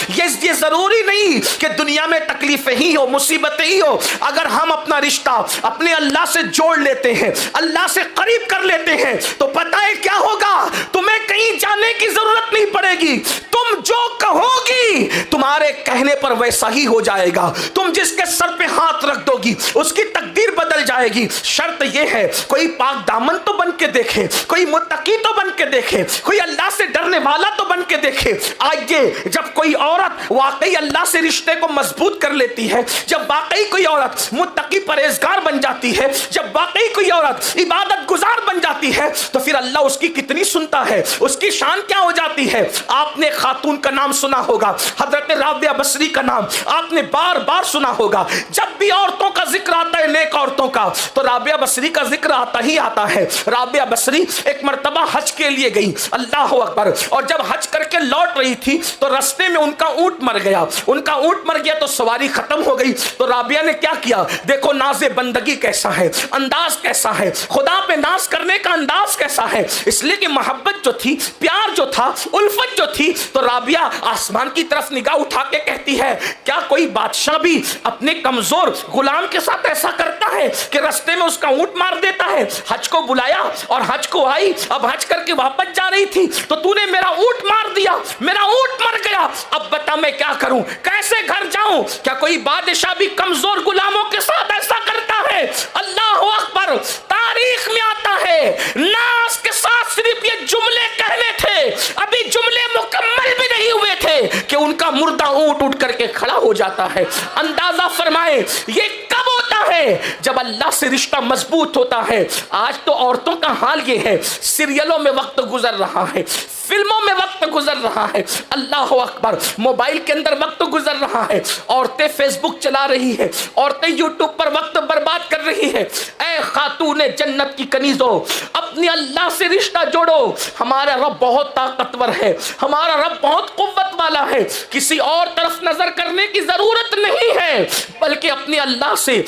یہ ضروری نہیں کہ دنیا میں تکلیفیں ہی ہو، مصیبتیں ہی ہو، اگر ہم اپنا رشتہ اپنے اللہ سے جوڑ لیتے ہیں، اللہ سے قریب کر لیتے ہیں، تو پتہ ہے کیا ہوگا؟ تمہیں کہیں جانے کی ضرورت نہیں پڑے گی، تم جو کہو گی تمہارے کہنے پر ویسا ہی ہو جائے گا، تم جس کے سر پہ ہاتھ رکھ دو گی اس کی تقدیر بدل جائے گی۔ شرط یہ ہے کوئی پاک دامن تو بن کے دیکھے، کوئی متقی تو بن کے دیکھے، کوئی اللہ سے ڈرنے والا تو بن کے دیکھے۔ آئیے، جب کوئی عورت واقعی اللہ سے رشتے کو مضبوط کر لیتی ہے، جب واقعی کوئی عورت متقی پرہیزگار بن جاتی ہے، جب واقعی کوئی عورت عبادت گزار بن جاتی ہے، تو پھر اللہ اس کی کتنی سنتا ہے، اس کی شان کیا ہو جاتی ہے۔ آپ نے خاتون کا نام سنا ہوگا، حضرت رابعہ بصری کا نام آپ نے بار بار سنا ہوگا۔ جب بھی عورتوں کا ذکر آتا ہے، نیک عورتوں کا، تو رابعہ بصری کا ذکر آتا ہی آتا ہے۔ رابعہ بصری ایک مرتبہ حج کے لیے گئی، اللہ اکبر، اور جب حج کر کے لوٹ رہی تھی تو رستے میں ان کا اونٹ مر گیا، ان کا اونٹ مر گیا تو سواری ختم ہو گئی۔ تو رابعہ نے کیا کیا؟ دیکھو ناز بندگی کیسا ہے، انداز کیسا ہے، خدا پہ ناز کرنے کا انداز کیسا ہے۔ اس لیے کہ محبت جو تھی، پیار جو تھا، الفت جو تھی، تو رابعہ آسمان کی طرف نگاہ اٹھا کے کہتی ہے کیا کوئی بادشاہ بھی اپنے کمزور غلام کے ساتھ ایسا کرتا ہے کہ رستے میں اس کا اونٹ مار دیتا ہے؟ حج کو بلایا اور حج کو آئی، اب حج کر کے واپس جا رہی تھی تو تو نے میرا اونٹ مار دیا، میرا اونٹ مر گیا، اب بتا میں کیا کروں، کیسے گھر جاؤں؟ کیا کوئی بادشاہ بھی کمزور غلاموں کے ساتھ ایسا کرتا ہے؟ اللہ اکبر۔ تاریخ میں آتا ہے ناز کے ساتھ صرف یہ جملے کہنے تھے، ابھی جملے مکمل بھی نہیں ہوئے تھے کہ ان کا مردہ اونٹ اٹھ کر کے کھڑا ہو جاتا ہے۔ اندازہ فرمائیں یہ کب ہوتا ہے؟ جب اللہ سے رشتہ مضبوط ہوتا ہے۔ آج تو عورتوں کا حال یہ ہے، سیریلوں میں وقت گزر رہا ہے، فلموں میں وقت گزر رہا ہے، اللہ اکبر، موبائل کے اندر وقت گزر رہا ہے، عورتیں فیس بک چلا رہی ہے، عورتیں یوٹیوب پر وقت برباد کر رہی ہے۔ اے خاتون جنت کی کنیزوں، اپنے اللہ سے رشتہ جوڑو۔ ہمارا رب بہت طاقتور ہے، ہمارا رب بہت قوت والا ہے، کسی اور طرف نظر کرنے کی ضرورت نہیں ہے، بلکہ اپنے اللہ سے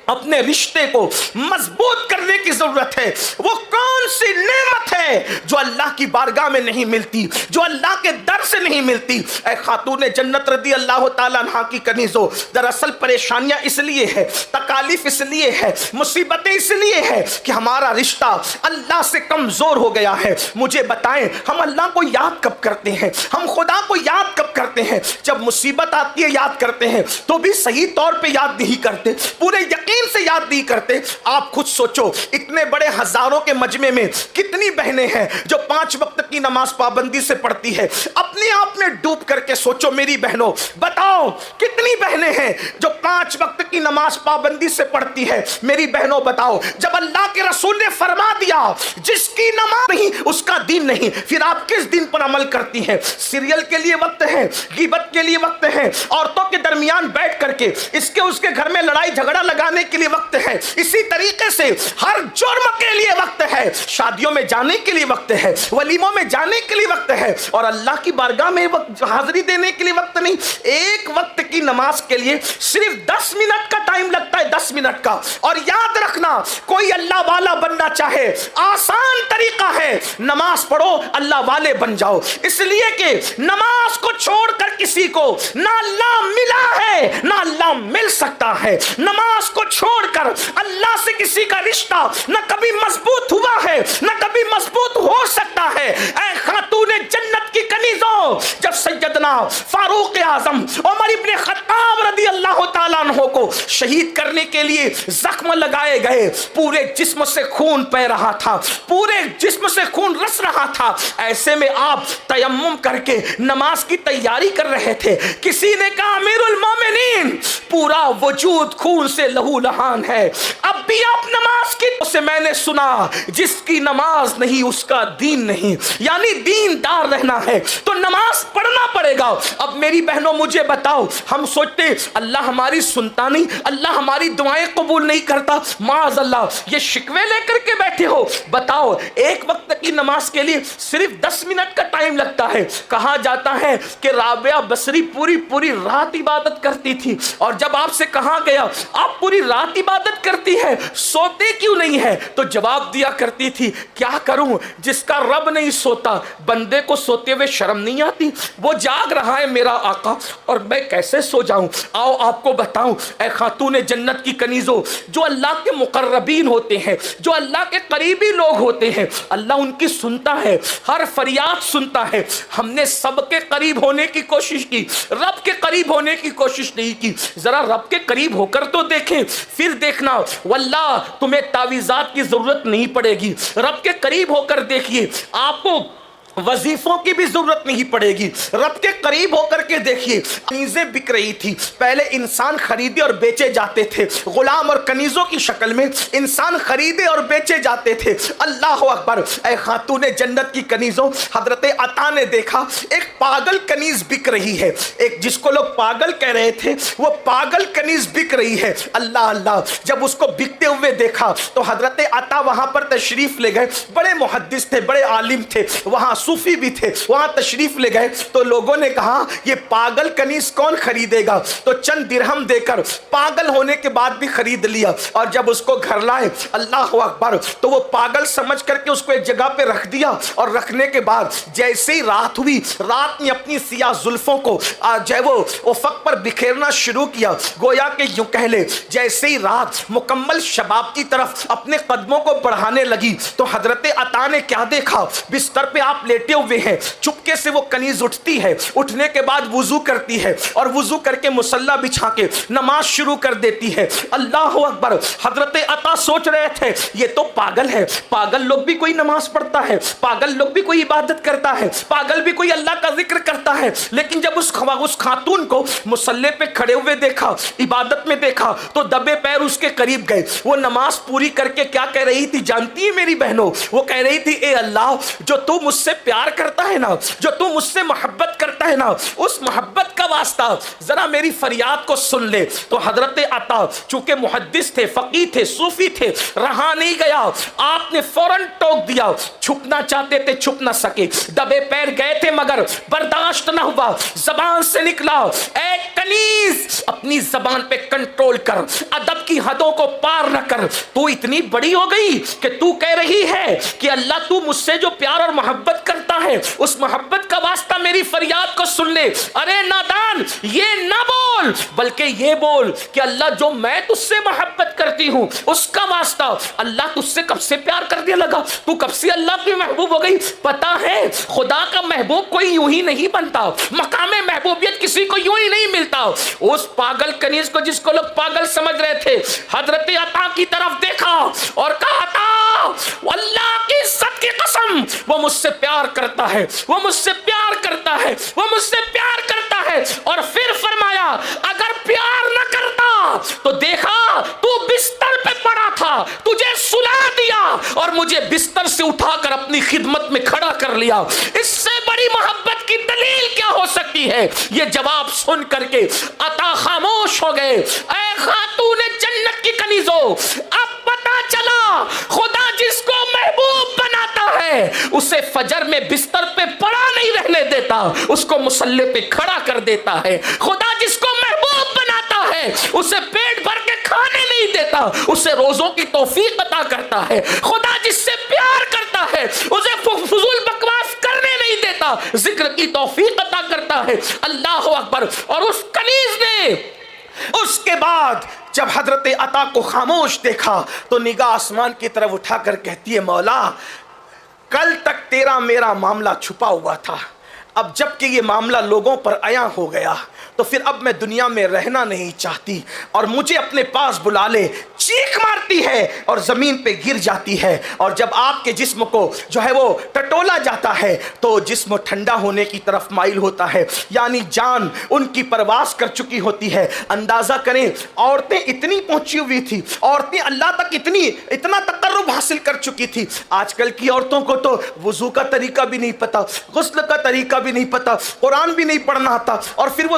اپنے رشتے کو مضبوط کرنے کی ضرورت ہے۔ وہ کون سی نعمت ہے جو اللہ کی بارگاہ میں نہیں ملتی، جو اللہ کے در سے نہیں ملتی؟ اے خاتون جنت رضی اللہ تعالیٰ عنہ کی کنیزوں، دراصل پریشانیاں اس لیے ہے، تکالیف اس لیے ہے، مصیبتیں اس لیے ہے کہ ہمارا رشتہ اللہ سے کمزور ہو گیا ہے۔ مجھے بتائیں ہم اللہ کو یاد کب کرتے ہیں، ہم خدا کو یاد کب کرتے ہیں؟ جب مصیبت آتی ہے یاد کرتے ہیں، تو بھی صحیح طور پہ یاد نہیں کرتے، پورے یقین سے یاد نہیں کرتے۔ آپ خود سوچو، اتنے بڑے ہزاروں کے مجمع میں کتنی بہنیں ہیں جو 5 وقت کی نماز پابندی سے پڑھتی ہے؟ اپنے آپ میں ڈوب کر کے سوچو میری بہنوں، بتاؤ کتنی بہنیں ہیں جو 5 وقت کی نماز پابندی سے پڑھتی ہے؟ میری بہنوں بتاؤ، جب اللہ کے رسول نے فرما دیا جس کی نماز نہیں اس کا دین نہیں، پھر آپ کس دین پر عمل کرتی ہیں؟ سیریل کے لیے وقت ہے، غیبت کے لیے وقت ہے، عورتوں کے درمیان بیٹھ کر کے اس کے گھر میں لڑائی جھگڑا لگانے کے لیے وقت ہے، اسی طریقے سے ہر جرم کے لیے وقت ہے، شادیوں میں جانے کے لیے وقت ہے، ولیموں میں جانے کے لیے وقت ہے، اور اللہ کی بارگاہ میں حاضری دینے کے لیے وقت نہیں۔ ایک وقت کی نماز کے لیے صرف 10 منٹ کا ٹائم لگتا ہے، 10 منٹ کا۔ اور یاد رکھنا، کوئی اللہ والا بننا چاہے آسان طریقہ ہے، نماز پڑھو اللہ والے بن جاؤ، اس لیے کہ نماز کو چھوڑ کر کسی کو نہ اللہ ملا ہے نہ اللہ مل سکتا ہے۔ نماز کو چھوڑ کر اللہ سے کسی کا رشتہ نہ کبھی مضبوط ہوا ہے نہ کبھی مضبوط ہو سکتا ہے۔ اے خاتون جنت کی کنیزوں، جب سیدنا فاروق اعظم عمر ابن خطاب رضی اللہ تعالیٰ عنہ کو شہید کرنے کے لیے زخم لگائے گئے، پورے جسم سے خون بہ رہا تھا، پورے جسم سے خون رس رہا تھا، ایسے میں آپ تیمم کر کے نماز کی تیاری کر رہے تھے۔ کسی نے کہا امیر المومنین، پورا وجود خون سے لہو لہان ہے، اب بھی آپ نماز کی سے میں نے سنا جس کی نماز نہیں اس کا دین نہیں، یعنی دین دار رہنا ہے تو نماز پڑھنا پڑے گا۔ اب میری بہنوں مجھے بتاؤ، ہم سوچتے اللہ ہماری سنتا نہیں، اللہ ہماری دعائیں قبول نہیں کرتا، معاذ اللہ یہ شکوے لے کر کے بیٹھے ہو۔ بتاؤ ایک وقت کی نماز کے لیے صرف 10 منٹ کا ٹائم لگتا ہے۔ کہا جاتا ہے کہ رابعہ بصری پوری رات عبادت کرتی تھی، اور جب آپ سے کہا گیا آپ پوری رات عبادت کرتی ہے سوتے کیوں نہیں ہے، تو جواب دیا کرتی تھی کیا کروں، جس کا رب نہیں سوتا بندے کو سوتے ہوئے ہوئے شرم نہیں آتی؟ وہ جاگ رہا ہے میرا آقا اور میں کیسے سو جاؤں؟ آؤ آپ کو بتاؤں اے خاتون جنت کی کنیزوں، جو اللہ کے مقربین ہوتے ہیں، جو اللہ کے قریبی لوگ ہوتے ہیں، اللہ ان کی سنتا ہے، ہر فریاد سنتا ہے۔ ہم نے سب کے قریب ہونے کی کوشش کی، رب کے قریب ہونے کی کوشش نہیں کی۔ ذرا رب کے قریب ہو کر تو دیکھیں، پھر دیکھنا واللہ تمہیں تعویذات کی ضرورت نہیں پڑے گی۔ رب کے قریب ہو کر دیکھیے، آپ کو وظیفوں کی بھی ضرورت نہیں پڑے گی۔ رب کے قریب ہو کر کے دیکھیے، کنیزیں بک رہی تھی۔ پہلے انسان خریدے اور بیچے جاتے تھے، غلام اور کنیزوں کی شکل میں انسان خریدے اور بیچے جاتے تھے۔ اللہ اکبر! اے خاتون جنت کی کنیزوں، حضرت عطا نے دیکھا ایک پاگل کنیز بک رہی ہے، ایک جس کو لوگ پاگل کہہ رہے تھے وہ پاگل کنیز بک رہی ہے۔ اللہ اللہ! جب اس کو بکتے ہوئے دیکھا تو حضرت عطا وہاں پر تشریف لے گئے۔ بڑے محدث تھے، بڑے عالم تھے، وہاں صوفی بھی تھے، وہاں تشریف لے گئے تو لوگوں نے کہا یہ پاگل کنیز کون خریدے گا؟ تو چند درہم دے کر پاگل ہونے کے بعد بھی خرید لیا، اور جب اس کو گھر لائے اللہ اکبر تو وہ پاگل سمجھ کر کے اس کو ایک جگہ پہ رکھ دیا، اور رکھنے کے بعد جیسے ہی رات ہوئی، رات نے اپنی سیاہ زلفوں کو جو ہے وہ افق پر بکھیرنا شروع کیا۔ گویا کہ یوں کہہ لے جیسے ہی رات مکمل شباب کی طرف اپنے قدموں کو بڑھانے لگی تو حضرت عطا نے کیا دیکھا؟ بستر پہ آپ لیٹے ہوئے ہیں، چپکے سے وہ کنیز اٹھتی ہے، اٹھنے کے بعد وضو کرتی ہے اور وضو کر کے مصلی بچھا کے نماز شروع کر دیتی ہے۔ اللہ اکبر! حضرت عطا سوچ رہے تھے یہ تو پاگل ہے، پاگل لوگ بھی کوئی نماز پڑھتا ہے، پاگل لوگ بھی کوئی عبادت کرتا ہے، پاگل بھی کوئی اللہ کا ذکر کرتا ہے، لیکن جب اس خاتون کو مصلی پہ کھڑے ہوئے دیکھا، عبادت میں دیکھا تو دبے پیر اس کے قریب گئے۔ وہ نماز پوری کر کے کیا کہہ رہی تھی جانتی ہے میری بہنوں؟ وہ کہہ رہی تھی اے اللہ، جو تو مجھ سے پیار کرتا ہے نا، جو تو مجھ سے محبت کرتا ہے نا، اس محبت کا واسطہ ذرا میری فریاد کو سن لے۔ تو حضرت عطا چونکہ محدث تھے، فقیہ تھے، صوفی تھے، رہا نہیں گیا، آپ نے فوراً ٹوک دیا۔ چھپنا چاہتے تھے چھپ نہ سکے، دبے پیر گئے تھے مگر برداشت نہ ہوا، زبان سے نکلا اے کنیز اپنی زبان پہ کنٹرول کر، ادب کی حدوں کو پار نہ کر۔ تو اتنی بڑی ہو گئی کہ تو کہہ رہی ہے کہ اللہ تو مجھ سے جو پیار اور محبت کرتا ہے اس محبت کا واسطہ میری فریاد کو سن لے۔ ارے نادان، یہ نہ بول بلکہ یہ بول کہ اللہ جو میں تجھ سے محبت کرتی ہوں اس کا واسطہ اللہ تجھ سے کب سے پیار کرنے لگا، تو کب سے اللہ کی محبوب ہو گئی۔ پتا ہے خدا کا محبوب کوئی یوں ہی نہیں بنتا، مقام محبوبیت کسی کو یوں ہی نہیں ملتا۔ اس پاگل کنیز کو جس کو لوگ پاگل سمجھ رہے تھے، حضرت عطا کی طرف دیکھا اور کہا عطا اللہ کی عزت کی قسم وہ مجھ سے پیار کرتا ہے، وہ مجھ سے پیار کرتا ہے، وہ مجھ سے پیار کرتا ہے۔ اور پھر فرمایا اگر پیار نہ کرتا تو دیکھا تو بستر پہ پڑا تھا، تجھے سلا دیا اور مجھے بستر سے اٹھا کر اپنی خدمت میں کھڑا کر لیا۔ اس سے بڑی محبت کی دلیل کیا ہو سکتی ہے؟ یہ جواب سن کر کے عطا خاموش ہو گئے۔ اے خاتون جنت کی کنیزوں، اب پتا چلا خدا جس کو محبوب بناتا ہے اسے فجر میں بستر پہ پڑا نہیں رہنے دیتا، اس کو مصلی پہ کھڑا کر دیتا ہے۔ خدا جس کو محبوب بناتا ہے اسے پیٹ بھر کے کھانے نہیں دیتا، اسے روزوں کی توفیق عطا کرتا ہے۔ خدا جس سے پیار کرتا ہے اسے فضول بکواس کرنے نہیں دیتا، ذکر کی توفیق عطا کرتا ہے۔ اللہ اکبر! اور اس کنیز نے اس کے بعد جب حضرت عطا کو خاموش دیکھا تو نگاہ آسمان کی طرف اٹھا کر کہتی ہے مولا کل تک تیرا میرا معاملہ چھپا ہوا تھا، اب جب کہ یہ معاملہ لوگوں پر عیاں ہو گیا تو پھر اب میں دنیا میں رہنا نہیں چاہتی، اور مجھے اپنے پاس بلا لے۔ چیخ مارتی ہے اور زمین پہ گر جاتی ہے، اور جب آپ کے جسم کو جو ہے وہ ٹٹولا جاتا ہے تو جسم ٹھنڈا ہونے کی طرف مائل ہوتا ہے، یعنی جان ان کی پرواز کر چکی ہوتی ہے۔ اندازہ کریں عورتیں اتنی پہنچی ہوئی تھی، عورتیں اللہ تک اتنا تقرب حاصل کر چکی تھی۔ آج کل کی عورتوں کو تو وضو کا طریقہ بھی نہیں پتا، غسل کا طریقہ بھی نہیں پتا، قرآن بھی نہیں پڑھنا آتا، اور پھر وہ